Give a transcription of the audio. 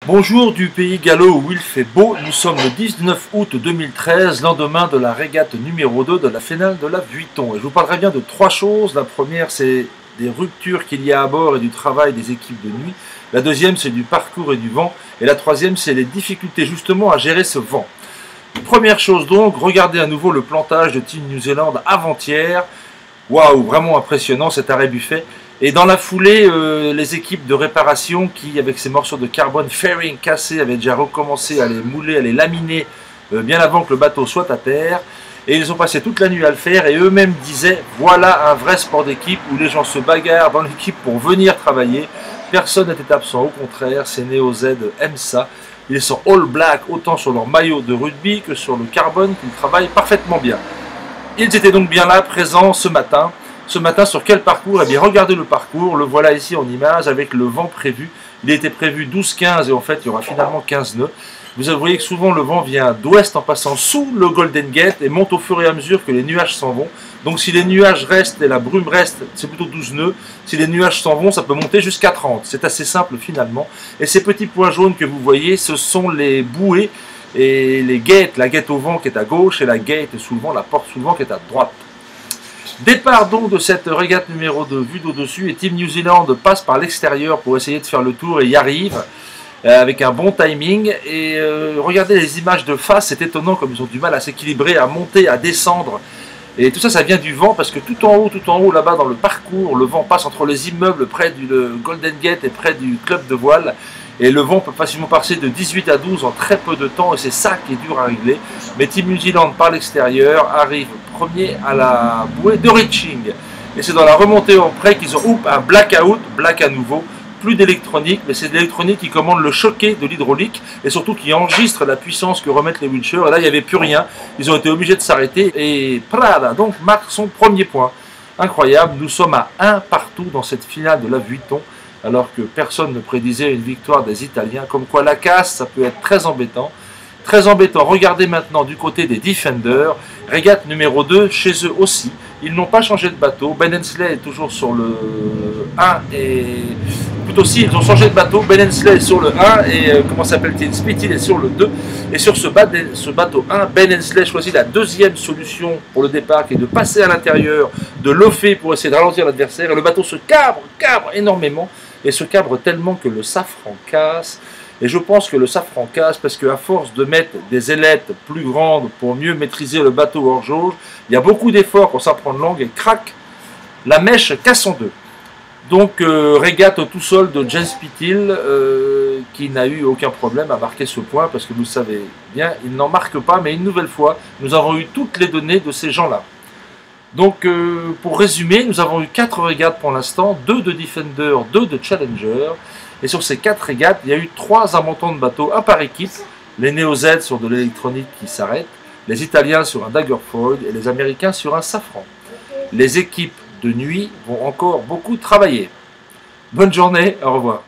Bonjour du pays gallo où il fait beau, nous sommes le 19 août 2013, lendemain de la régate numéro 2 de la finale de la Vuitton. Et je vous parlerai bien de trois choses. La première, c'est des ruptures qu'il y a à bord et du travail des équipes de nuit. La deuxième, c'est du parcours et du vent. Et la troisième, c'est les difficultés justement à gérer ce vent. Première chose donc, regardez à nouveau le plantage de Team New Zealand avant-hier. Waouh, vraiment impressionnant cet arrêt buffet. Et dans la foulée, les équipes de réparation qui, avec ces morceaux de carbone fairing cassés, avaient déjà recommencé à les mouler, à les laminer bien avant que le bateau soit à terre. Et ils ont passé toute la nuit à le faire et eux-mêmes disaient « Voilà un vrai sport d'équipe où les gens se bagarrent dans l'équipe pour venir travailler. Personne n'était absent, au contraire, c'est Neo Z MSA. Ils sont all black autant sur leur maillot de rugby que sur le carbone qu'ils travaillent parfaitement bien. » Ils étaient donc bien là, présents ce matin. Ce matin, sur quel parcours? Eh bien, regardez le parcours, le voilà ici en image avec le vent prévu. Il était prévu 12-15 et en fait, il y aura finalement 15 nœuds. Vous voyez que souvent le vent vient d'ouest en passant sous le Golden Gate et monte au fur et à mesure que les nuages s'en vont. Donc si les nuages restent et la brume reste, c'est plutôt 12 nœuds. Si les nuages s'en vont, ça peut monter jusqu'à 30. C'est assez simple finalement. Et ces petits points jaunes que vous voyez, ce sont les bouées et les gates. La gate au vent qui est à gauche et la gate sous le vent, la porte sous le vent qui est à droite. Départ donc de cette régate numéro 2 vue d'au-dessus et Team New Zealand passe par l'extérieur pour essayer de faire le tour et y arrive avec un bon timing. Et regardez les images de face, c'est étonnant comme ils ont du mal à s'équilibrer, à monter, à descendre. Et tout ça, ça vient du vent parce que tout en haut là-bas dans le parcours, le vent passe entre les immeubles près du Golden Gate et près du club de voile. Et le vent peut facilement passer de 18 à 12 en très peu de temps et c'est ça qui est dur à régler. Mais Team New Zealand par l'extérieur arrive premier à la bouée de reaching. Et c'est dans la remontée en près qu'ils ont un blackout, black à nouveau, plus d'électronique, mais c'est l'électronique qui commande le choquet de l'hydraulique et surtout qui enregistre la puissance que remettent les winchers. Et là, il n'y avait plus rien. Ils ont été obligés de s'arrêter et Prada donc marque son premier point. Incroyable, nous sommes à 1 partout dans cette finale de la Vuitton, alors que personne ne prédisait une victoire des Italiens. Comme quoi la casse, ça peut être très embêtant. Très embêtant. Regardez maintenant du côté des Defenders. Régate numéro 2, chez eux aussi. Ils n'ont pas changé de bateau. Ben Hensley est toujours sur le 1 et... Plutôt si, ils ont changé de bateau. Ben Hensley est sur le 1 et comment s'appelle-t-il? Spithill est sur le 2. Et sur ce bateau 1, Ben Hensley choisit la deuxième solution pour le départ qui est de passer à l'intérieur, de lofer pour essayer de ralentir l'adversaire. Et le bateau se cabre énormément et se cabre tellement que le safran casse. Et je pense que le safran casse parce qu'à force de mettre des ailettes plus grandes pour mieux maîtriser le bateau hors jauge, il y a beaucoup d'efforts quand ça prend de l'angle et crac, la mèche casse en deux. Donc régate tout seul de James Spithill qui n'a eu aucun problème à marquer ce point parce que vous savez bien, il n'en marque pas, mais une nouvelle fois, nous avons eu toutes les données de ces gens-là. Donc pour résumer, nous avons eu 4 régates pour l'instant, 2 de Defender, 2 de Challenger. Et sur ces 4 régates, il y a eu 3 abandons de bateaux, un par équipe. Les Neo Z sur de l'électronique qui s'arrête, les Italiens sur un Daggerford et les Américains sur un Safran. Les équipes de nuit vont encore beaucoup travailler. Bonne journée, au revoir.